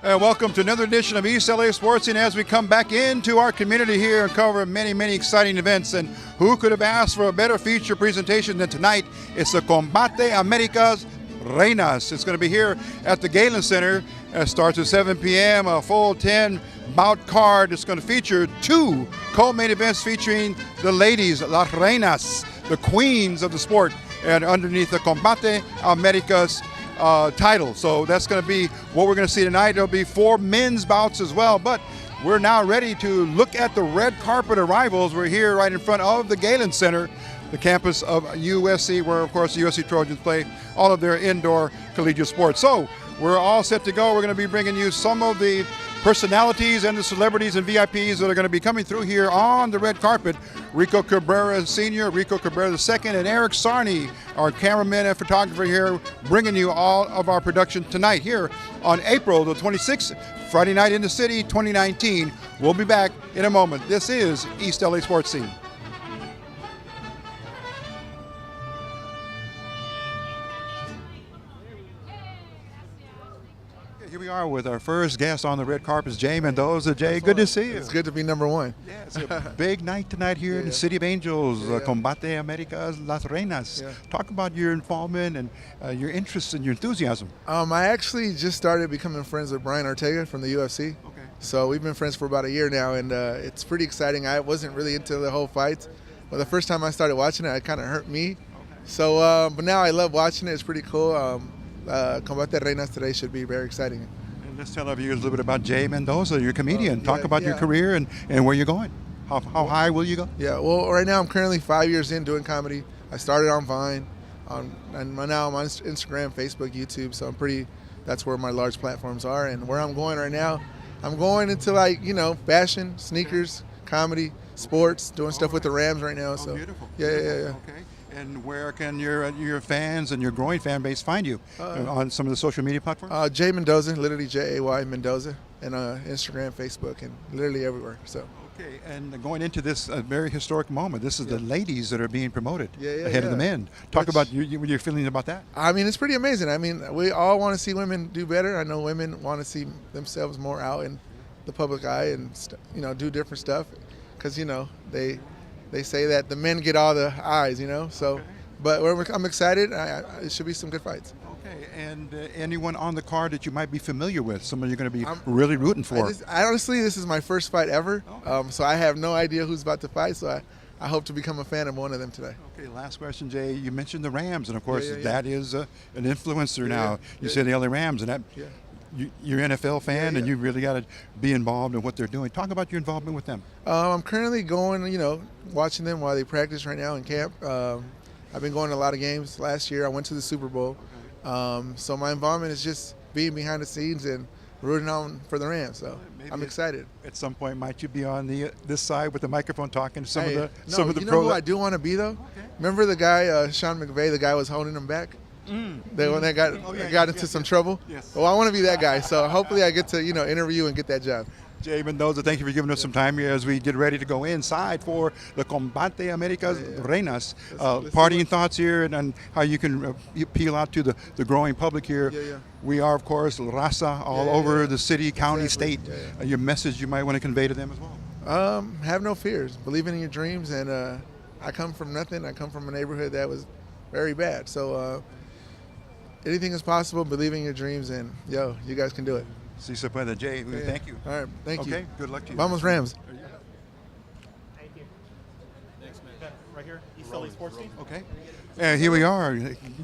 Welcome to another edition of East LA Sports Scene as we come back into our community here and cover many, many exciting events. And who could have asked for a better feature presentation than tonight? It's the Combate Américas Reinas. It's going to be here at the Galen Center. It starts at 7 p.m., a full 10 bout card. It's going to feature two co-main events featuring the ladies, Las Reinas, the queens of the sport, and underneath the Combate Américas title. So that's going to be what we're going to see tonight. There'll be 4 men's bouts as well, but we're now ready to look at the red carpet arrivals. We're here right in front of the Galen Center, the campus of USC, where of course the USC Trojans play all of their indoor collegiate sports. So we're all set to go. We're going to be bringing you some of the personalities and the celebrities and VIPs that are going to be coming through here on the red carpet. Rico Cabrera Sr., Rico Cabrera II, and Eric Sarney, our cameraman and photographer here, bringing you all of our production tonight here on April the 26th, Friday night in the city, 2019. We'll be back in a moment. This is East LA Sports Scene. Here we are with our first guest on the red carpet, Jay Mendoza. Jay, good to see you. It's good to be number one. Yeah, it's a big night tonight here in the City of Angels, Combate Américas, Las Reinas. Talk about your involvement and your interest and your enthusiasm. I actually just started becoming friends with Brian Ortega from the UFC. Okay. So we've been friends for about a year now, and it's pretty exciting. I wasn't really into the whole fight, but the first time I started watching it, it kind of hurt me. Okay. So, but now I love watching it. It's pretty cool. Combate Reinas today should be very exciting. And let's tell our viewers a little bit about Jay Mendoza, your comedian. Talk about your career and where you're going. How high will you go? Yeah, well, right now I'm currently 5 years in doing comedy. I started on Vine, and now I'm on Instagram, Facebook, YouTube, so that's where my large platforms are. And where I'm going right now, I'm going into fashion, sneakers, comedy, sports, doing stuff with the Rams right now. So beautiful. Yeah. Okay. And where can your fans and your growing fan base find you on some of the social media platforms? Jay Mendoza, literally Jay Mendoza, and Instagram, Facebook, and literally everywhere. So. Okay, and going into this very historic moment, this is the ladies that are being promoted ahead of the men. Talk about your feelings about that. I mean, it's pretty amazing. I mean, we all want to see women do better. I know women want to see themselves more out in the public eye and do different stuff, because they say that the men get all the eyes, So, but I'm excited. It should be some good fights. Okay, and anyone on the card that you might be familiar with, someone you're going to be really rooting for? Honestly, this is my first fight ever, so I have no idea who's about to fight. So I hope to become a fan of one of them today. Okay, last question, Jay. You mentioned the Rams, and of course that is an influencer now. You said the LA Rams, and that. Yeah. You're an NFL fan, and you really got to be involved in what they're doing. Talk about your involvement with them. I'm currently going, watching them while they practice right now in camp. I've been going to a lot of games. Last year, I went to the Super Bowl. So my involvement is just being behind the scenes and rooting on for the Rams. So I'm excited. At some point, might you be on this side with the microphone talking to some of the You know who I do want to be, though? Okay. Remember the guy, Sean McVay, the guy was holding him back? When they got into some trouble. Yes. Well, I want to be that guy. So hopefully I get to interview and get that job. Jay Mendoza, thank you for giving us some time here as we get ready to go inside for the Combate Américas Reinas. Parting thoughts here and how you can appeal out to the growing public here. We are, of course, Raza all over the city, county, state. Your message you might want to convey to them as well. Have no fears. Believe in your dreams. And I come from nothing. I come from a neighborhood that was very bad. So anything is possible. Believe in your dreams, and you guys can do it. Si se puede, Jay. Thank you. All right, thank you. Okay, good luck to you. Vamos Rams. Thank you. Thanks, man. Right here, East LA Sports Team. Okay. Here we are.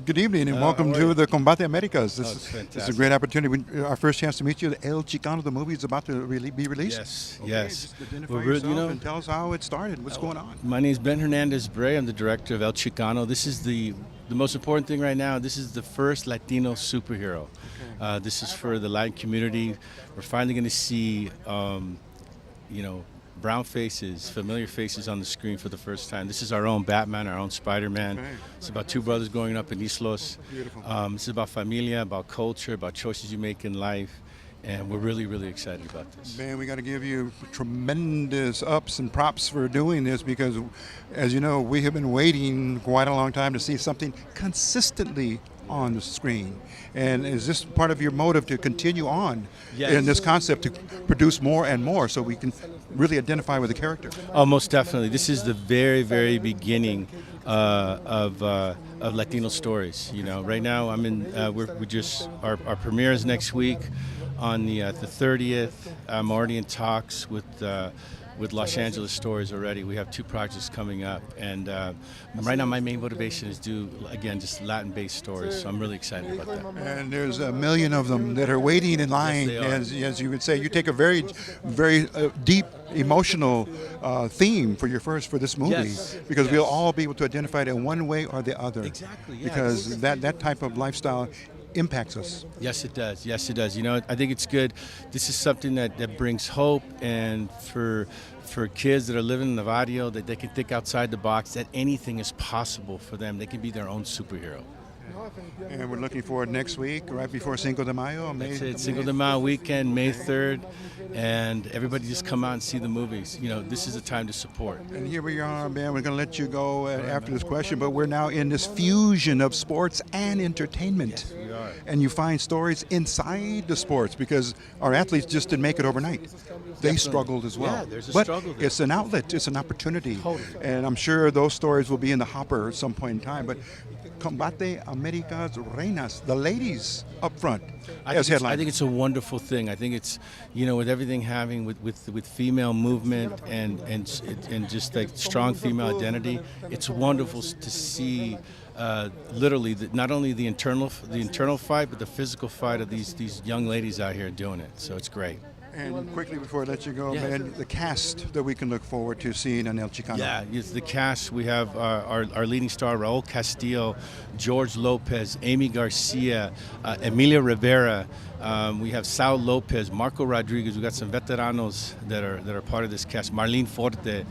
Good evening and welcome to the Combate Américas. This is a great opportunity. Our first chance to meet you. El Chicano, the movie, is about to be released. Yes, okay, yes. Just identify yourself and tell us how it started. What's going on? My name is Ben Hernandez-Bray. I'm the director of El Chicano. This is the most important thing right now. This is the first Latino superhero. Okay. This is for the Latin community. We're finally going to see, brown faces, familiar faces on the screen for the first time. This is our own Batman, our own Spider-Man. Okay. It's about two brothers growing up in Islos. Beautiful. This is about familia, about culture, about choices you make in life. And we're really, really excited about this. Man, we got to give you tremendous ups and props for doing this because, as you know, we have been waiting quite a long time to see something consistently on the screen. And is this part of your motive to continue on Yes. in this concept to produce more and more so we can really identify with the character? Oh, most definitely. This is the very, very beginning of Latino stories. You know, right now our premiere is next week on the 30th. I'm already in talks with Los Angeles stories already. We have 2 projects coming up, and right now my main motivation is do, again, just Latin-based stories, so I'm really excited about that. And there's a million of them that are waiting in line, Yes, as you would say. You take a very, very deep, emotional theme for this movie, Yes, because yes. we'll all be able to identify it in one way or the other. Exactly, yes. Because that type of lifestyle impacts us. Yes, it does. Yes, it does. You know, I think it's good. This is something that brings hope, and for kids that are living in the barrio, that they can think outside the box, that anything is possible for them. They can be their own superhero. And we're looking forward next week, right before Cinco de Mayo. That's it. Cinco de Mayo weekend, May 3rd, and everybody just come out and see the movies. You know, this is a time to support. And here we are, man. We're going to let you go after this question, but we're now in this fusion of sports and entertainment. Yes, we are. And you find stories inside the sports, because our athletes just didn't make it overnight. They struggled as well. Yeah, there's a but struggle there. it's an outlet, it's an opportunity. Totally. And I'm sure those stories will be in the hopper at some point in time. But Combate Américas Reinas, the ladies up front as headliners. I think it's a wonderful thing. I think it's, you know, with everything having with female movement and just like strong female identity, it's wonderful to see literally not only the internal fight, but the physical fight of these young ladies out here doing it. So it's great. And quickly before I let you go, Yeah. man, the cast that we can look forward to seeing on El Chicano. Yeah, it's the cast. We have our leading star, Raul Castillo, George Lopez, Amy Garcia, Emilia Rivera. We have Sal Lopez, Marco Rodriguez. We got some veteranos that are part of this cast. Marlene Forte.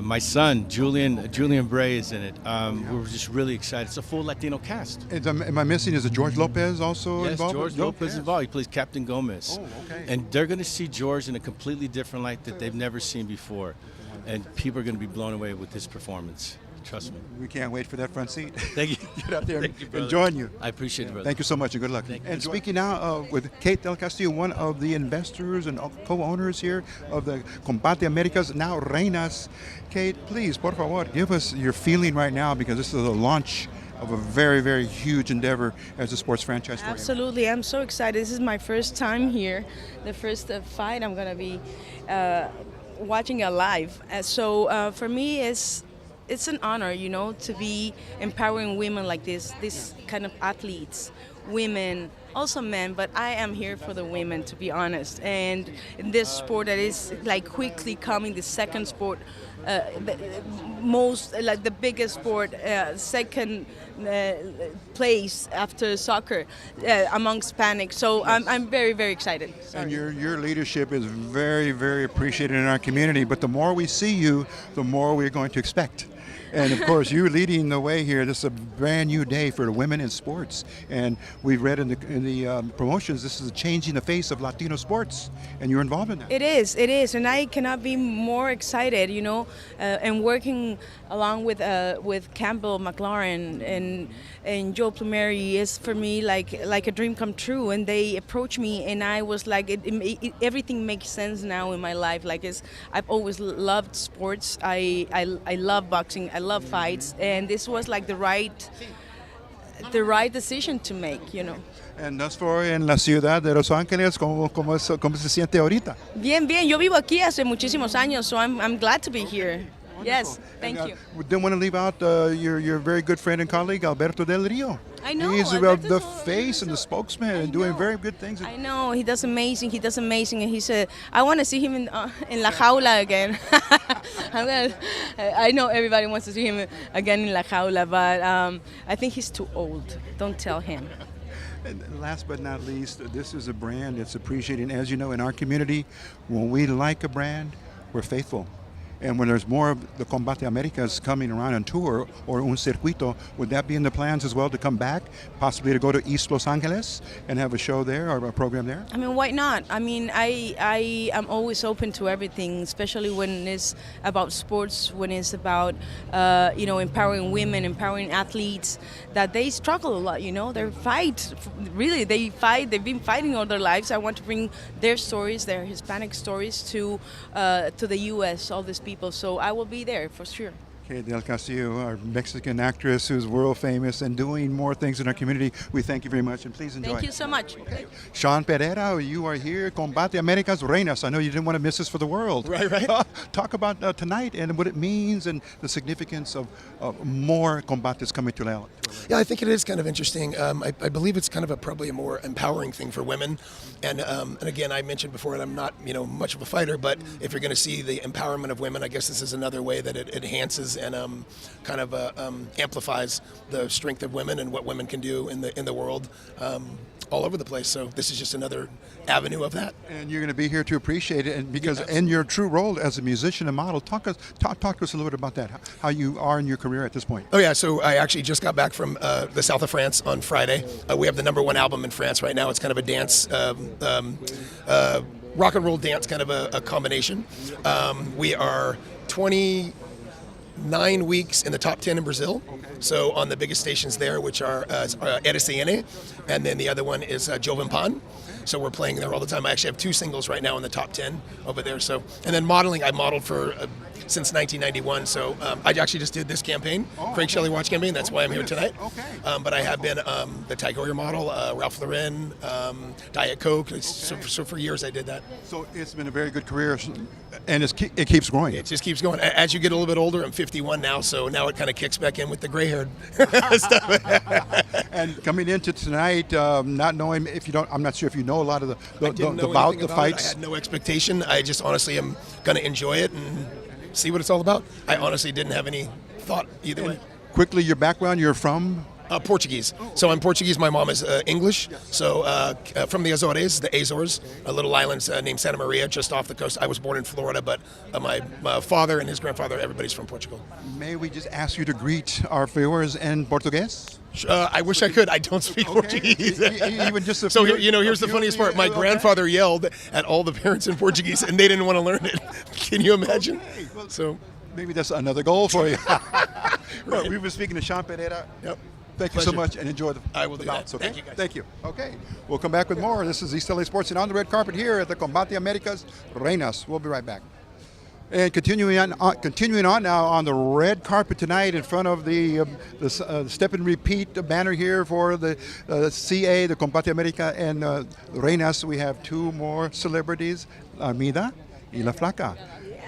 My son, Julian Bray, is in it. We're just really excited. It's a full Latino cast. Am I missing? Is it George Lopez also Yes, involved? George Lopez is involved. He plays Captain Gomez. Oh, okay. And they're going to see George in a completely different light that they've never seen before. And people are going to be blown away with his performance. Trust me. We can't wait for that front seat. Thank you. Get out there Thank you, brother. and join you. I appreciate it, brother. Thank you so much and good luck. Thank you. And speaking now with Kate Del Castillo, one of the investors and co-owners here of the Combate Américas, now Reinas. Kate, please, por favor, give us your feeling right now, because this is the launch of a very, very huge endeavor as a sports franchise for you. Absolutely, I'm so excited. This is my first time here, the first fight I'm going to be watching it live. So for me, it's an honor, you know, to be empowering women like this kind of athletes, women, also men, but I am here for the women, to be honest. And in this sport that is like quickly coming the second sport, the biggest sport, second place after soccer among Hispanics. So I'm very, very excited. And your leadership is very, very appreciated in our community, but the more we see you, the more we're going to expect. And of course, you're leading the way here. This is a brand new day for the women in sports. And we've read in the promotions, this is changing the face of Latino sports, and you're involved in that. It is, and I cannot be more excited, you know, and working along with Campbell McLaurin and Joe Plumeri is for me like a dream come true. And they approached me, and I was like, everything makes sense now in my life. Like I've always loved sports. I love boxing. I love fights, and this was like the right decision to make, you know. And thus far en la ciudad de Los Ángeles, ¿cómo se siente ahorita? Bien. Yo vivo aquí hace muchísimos años, so I'm glad to be here. Yes, thank you. We didn't want to leave out your very good friend and colleague, Alberto Del Rio. I know. He's Alberto's the so face and the spokesman and doing very good things. I know. He does amazing. And he said, I want to see him in La Jaula again. I know everybody wants to see him again in La Jaula, but I think he's too old. Don't tell him. And last but not least, this is a brand that's appreciated. As you know, in our community, when we like a brand, we're faithful. And when there's more of the Combate Américas coming around on tour or un circuito, would that be in the plans as well to come back, possibly to go to East Los Angeles and have a show there or a program there? I mean, why not? I mean, I am always open to everything, especially when it's about sports, when it's about, empowering women, empowering athletes, that they struggle a lot, they fight, really, they've been fighting all their lives. I want to bring their stories, their Hispanic stories to the U.S., all these people, so I will be there for sure. Kate del Castillo, our Mexican actress who's world famous and doing more things in our community. We thank you very much and please enjoy. Thank you so much. Okay. Sean Pereira, you are here, Combate Américas Reinas. I know you didn't want to miss this for the world. Right. Talk about tonight and what it means and the significance of more combates coming to LA. Yeah, I think it is kind of interesting. I believe it's kind of probably a more empowering thing for women. And again, I mentioned before that I'm not much of a fighter, but if you're going to see the empowerment of women, I guess this is another way that it enhances and kind of amplifies the strength of women and what women can do in the world all over the place. So this is just another avenue of that. And you're going to be here to appreciate it, and because in your true role as a musician and model, talk to us a little bit about that. How you are in your career at this point. Oh yeah, so I actually just got back from the south of France on Friday. We have the #1 album in France right now. It's kind of a dance. Rock and roll dance, kind of a combination. We are 29 weeks in the top 10 in Brazil. So on the biggest stations there, which are RCN, and then the other one is Jovem Pan. So we're playing there all the time. I actually have 2 singles right now in the top 10 over there. So, and then modeling, I modeled for since 1991. So I actually just did this campaign, Craig Shelley Watch campaign. That's why I'm here tonight. Okay. But I have been the Tiger model, Ralph Lauren, Diet Coke. So for years I did that. So it's been a very good career, and it keeps growing. It just keeps going. As you get a little bit older, I'm 51 now, so now it kind of kicks back in with the gray-haired stuff. And coming into tonight, not knowing I'm not sure if you know a lot of the bout, the fights. I had no expectation. I just honestly am going to enjoy it and see what it's all about. I honestly didn't have any thought either way. Quickly, your background, you're from? Portuguese. So I'm Portuguese. My mom is English. So from the Azores, the Azores, a little island named Santa Maria, just off the coast. I was born in Florida, but my father and his grandfather, everybody's from Portugal. May we just ask you to greet our viewers in Portuguese? I wish I could. I don't speak Portuguese. Even just a so few, here's the funniest part. My grandfather yelled at all the parents in Portuguese, and they didn't want to learn it. Can you imagine? Okay. Well, so maybe that's another goal for you. Well, we've been speaking to Sean Pereira. Yep. Thank you so much, and enjoy the I will do bouts, that. okay? Thank you, guys. Thank you. Okay. We'll come back with more. This is East LA Sports and on the red carpet here at the Combate Américas Reinas. We'll be right back. And continuing on now on the red carpet tonight in front of the step and repeat banner here for the CA, the Combate América, and Reinas. We have 2 more celebrities, Armida y La Flaca.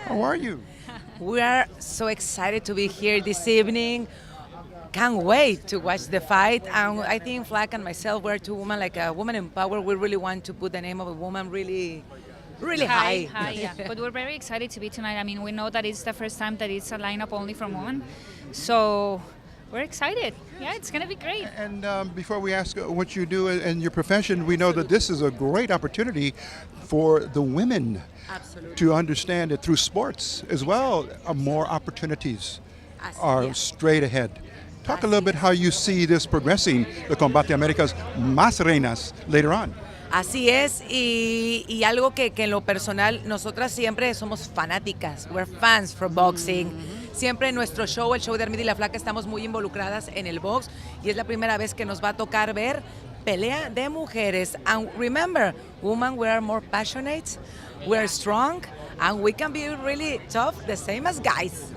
How are you? We are so excited to be here this evening. Can't wait to watch the fight. And I think Flaca and myself, we're 2 women, like a woman in power. We really want to put the name of a woman really high. Yeah. But we're very excited to be tonight. I mean, we know that it's the first time that it's a lineup only from women. So we're excited. Yeah, it's going to be great. And before we ask what you do in your profession, we know that this is a great opportunity for the women to understand that through sports as well, more opportunities are straight ahead. Talk a little bit how you see this progressing, the Combate Américas más reinas later on. Así es, y algo que en lo personal, nosotras siempre somos fanáticas, we're fans for boxing. Siempre en nuestro show, el show de Armida y La Flaca, estamos muy involucradas en el box y es la primera vez que nos va a tocar ver pelea de mujeres. And remember, women, we are more passionate, we are strong, and we can be really tough, the same as guys.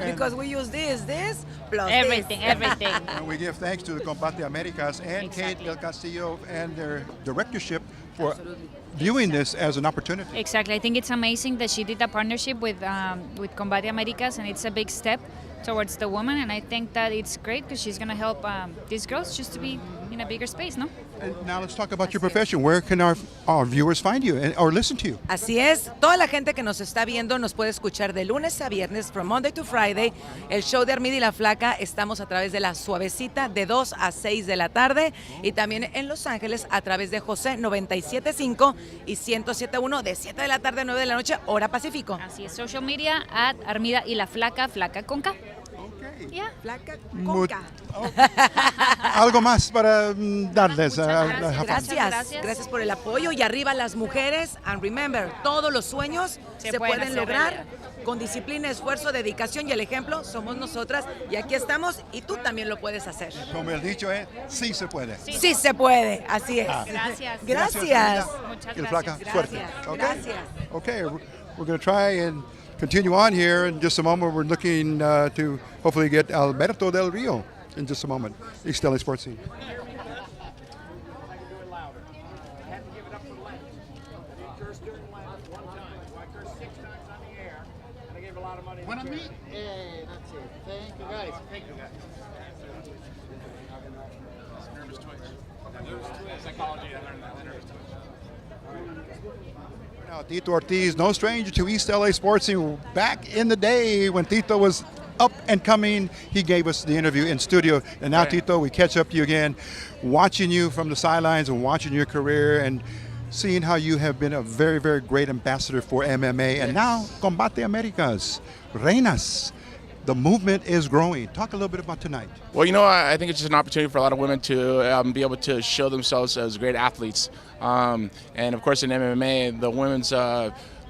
Because we use this, plus everything. And we give thanks to the Combate Américas and Kate del Castillo and their directorship for viewing this as an opportunity. Exactly. I think it's amazing that she did a partnership with Combate Américas, and it's a big step towards the woman, and I think that it's great because she's going to help these girls just to be in a bigger space, ¿no? And now let's talk about your profession. Where can our viewers find you or listen to you? Así es, toda la gente que nos está viendo nos puede escuchar de lunes a viernes, from Monday to Friday. El show de Armida y la Flaca, estamos a través de La Suavecita de 2 a 6 de la tarde y también en Los Ángeles a través de José 97.5 y 107.1 de 7 de la tarde a 9 de la noche, hora Pacífico. Así es, social media, Armida y la Flaca, Flaca con K. Yeah. Flaca con K. Algo más para darles. Gracias por el apoyo y arriba las mujeres. And remember, todos los sueños se pueden lograr con disciplina, esfuerzo, dedicación y el ejemplo somos nosotras y aquí estamos y tú también lo puedes hacer. Como el dicho es, sí se puede. Sí se puede, así es. Gracias. Gracias. Muchas Y la Flaca, gracias. suerte. Gracias. Okay, we're going to try and continue on here. In just a moment, we're looking to hopefully get Alberto Del Rio in just a moment. East LA Sports Scene. When I meet, that's it. Thank you guys. Thank you guys. Nervous twitch. Psychology, I learned that. Nervous twitch. Now, Tito Ortiz, no stranger to East LA Sports Scene. Back in the day when Tito was up and coming, he gave us the interview in studio. And now, Tito, we catch up to you again, watching you from the sidelines and watching your career and seeing how you have been a very, very great ambassador for MMA. And now, Combate Américas, Reinas. The movement is growing. Talk a little bit about tonight. Well, you know, I think it's just an opportunity for a lot of women to be able to show themselves as great athletes. And of course, in MMA, the women's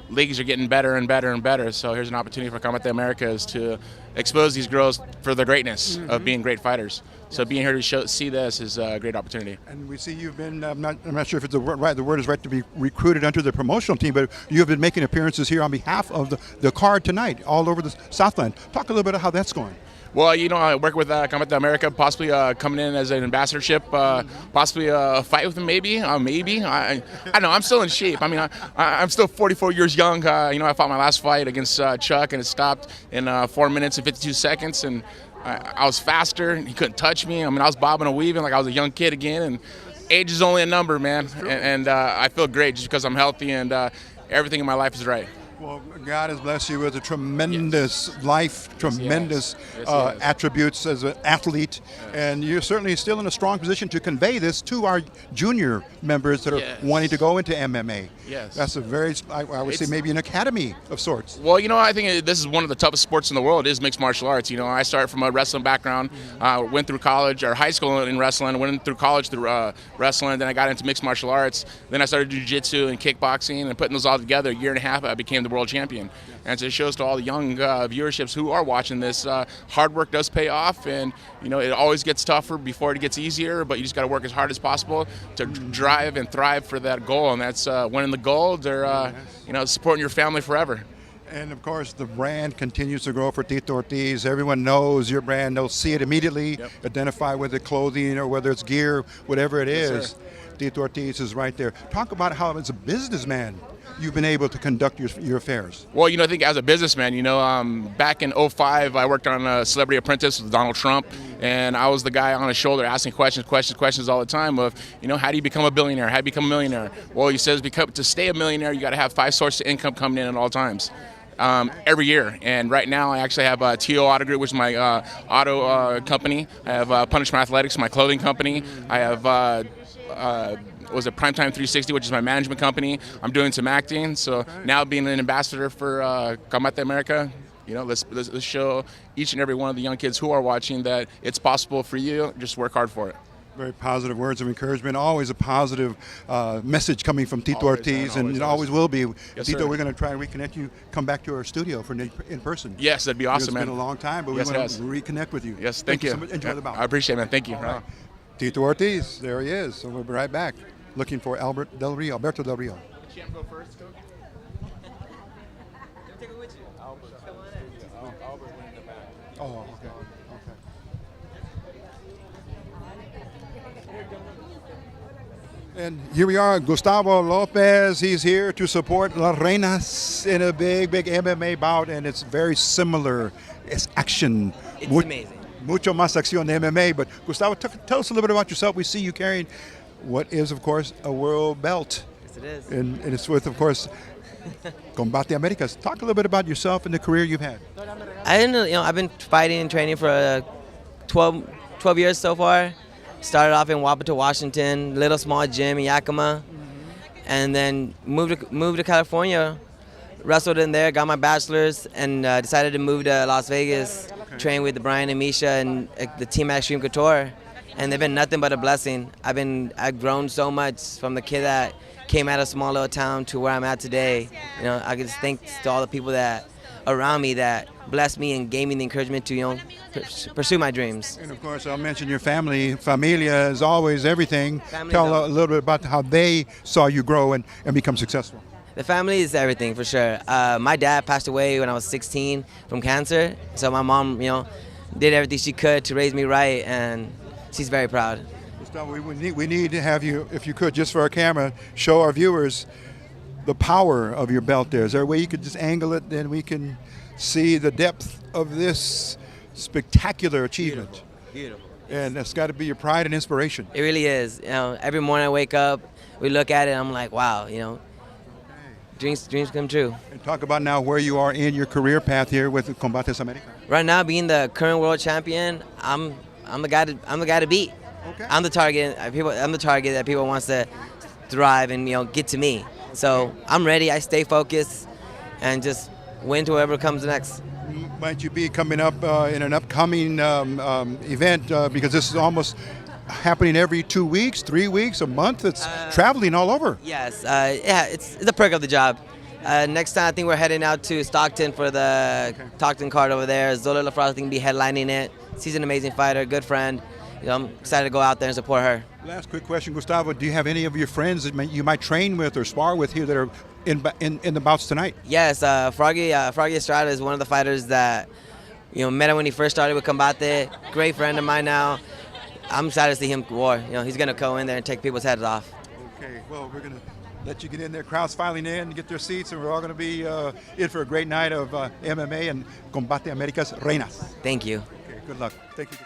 leagues are getting better and better and better. So here's an opportunity for Combate Américas to expose these girls for the greatness of being great fighters. So being here to see this is a great opportunity. And we see you've been, I'm not sure if it's the word is right to be recruited onto the promotional team, but you have been making appearances here on behalf of the card tonight all over the Southland. Talk a little bit about how that's going. Well, you know, I work with Combate América, possibly coming in as an ambassadorship, possibly a fight with him, maybe. I know, I'm still in shape. I mean, I'm still 44 years young. You know, I fought my last fight against Chuck, and it stopped in 4 minutes and 52 seconds, and I was faster, and he couldn't touch me. I mean, I was bobbing and weaving like I was a young kid again, and age is only a number, man. And I feel great just because I'm healthy and everything in my life is right. Well, God has blessed you with a tremendous life, tremendous attributes as an athlete, and you're certainly still in a strong position to convey this to our junior members that are wanting to go into MMA. Yes. That's a very, I would say maybe an academy of sorts. Well, you know, I think this is one of the toughest sports in the world is mixed martial arts. You know, I started from a wrestling background, went through college or high school in wrestling, went through college through wrestling, then I got into mixed martial arts, then I started jiu-jitsu and kickboxing, and putting those all together, a year and a half, I became the world champion. And so it shows to all the young viewerships who are watching this, hard work does pay off, and you know it always gets tougher before it gets easier, but you just got to work as hard as possible to drive and thrive for that goal, and that's winning the gold or you know, supporting your family forever. And of course, the brand continues to grow for Tito Ortiz. Everyone knows your brand. They'll see it immediately, identify with the clothing or whether it's gear, whatever it is. Tito Ortiz is right there. Talk about how, as a businessman, you've been able to conduct your affairs. Well, you know, I think as a businessman, you know, back in 2005, I worked on Celebrity Apprentice with Donald Trump, and I was the guy on his shoulder asking questions all the time of, you know, how do you become a billionaire? How do you become a millionaire? Well, he says to stay a millionaire, you got to have 5 sources of income coming in at all times. Every year, and right now I actually have TO Auto Group, which is my auto company. I have Punishment Athletics, my clothing company. I have was it Primetime 360, which is my management company. I'm doing some acting, so now being an ambassador for Combate América, you know, let's show each and every one of the young kids who are watching that it's possible for you. Just work hard for it. Very positive words of encouragement. Always a positive message coming from Tito Ortiz, and it always will be. Yes, Tito, sir. we're going to try and reconnect you. Come back to our studio for in person. Yes, that'd be awesome, man. It's been a long time, but we want to reconnect with you. Yes, thank you. So much. Enjoy the bout. I appreciate it, man. Thank you. Right. Tito Ortiz, there he is. So we'll be right back, looking for Alberto Del Rio. Champ go first, Coach? Take it with you. Albert. Albert went in the back. Oh, okay. And here we are, Gustavo Lopez. He's here to support Las Reinas in a big MMA bout, and it's very similar. It's action. It's amazing. Mucho más acción de MMA. But Gustavo, tell us a little bit about yourself. We see you carrying what is, of course, a world belt. Yes, it is. And it's with, of course, Combate Américas. Talk a little bit about yourself and the career you've had. I've been fighting and training for 12 years so far. Started off in Wapato, Washington, little small gym in Yakima, and then moved to California, wrestled in there, got my bachelor's, and decided to move to Las Vegas, train with Brian and Misha and the team at Extreme Couture, and they've been nothing but a blessing. I've grown so much from the kid that came out of a small little town to where I'm at today. I can just thank to all the people that around me that blessed me and gave me the encouragement to pursue my dreams. And of course, I'll mention your family. Familia is always everything. Family Tell a little bit about how they saw you grow and become successful. The family is everything for sure. My dad passed away when I was 16 from cancer, so my mom, did everything she could to raise me right, and she's very proud. Gustavo, we need to have you, if you could, just for our camera, show our viewers the power of your belt there. Is there a way you could just angle it, then we can see the depth of this spectacular achievement? Beautiful. And that's got to be your pride and inspiration. It really is. Every morning I wake up, we look at it, and I'm like, wow, dreams come true. And talk about now where you are in your career path here with Combate Américas. Right now, being the current world champion, I'm the guy to beat. Okay. I'm the target. I'm the target that people wants to thrive and get to me. So I'm ready. I stay focused and just win to whoever comes next. Might you be coming up in an upcoming event because this is almost happening every 2 weeks, 3 weeks, a month? It's traveling all over. Yes. Yeah, it's the perk of the job. Next time I think we're heading out to Stockton for the Stockton card over there. Zola LaFrost I think will be headlining it. She's an amazing fighter, good friend. I'm excited to go out there and support her. Last quick question, Gustavo. Do you have any of your friends that you might train with or spar with here that are in the bouts tonight? Yes, Froggy Estrada is one of the fighters that met him when he first started with Combate. Great friend of mine now. I'm excited to see him war. He's going to go in there and take people's heads off. Okay, well, we're going to let you get in there. Crowds filing in, get their seats, and we're all going to be in for a great night of MMA and Combate Américas Reinas. Thank you. Okay, good luck. Thank you.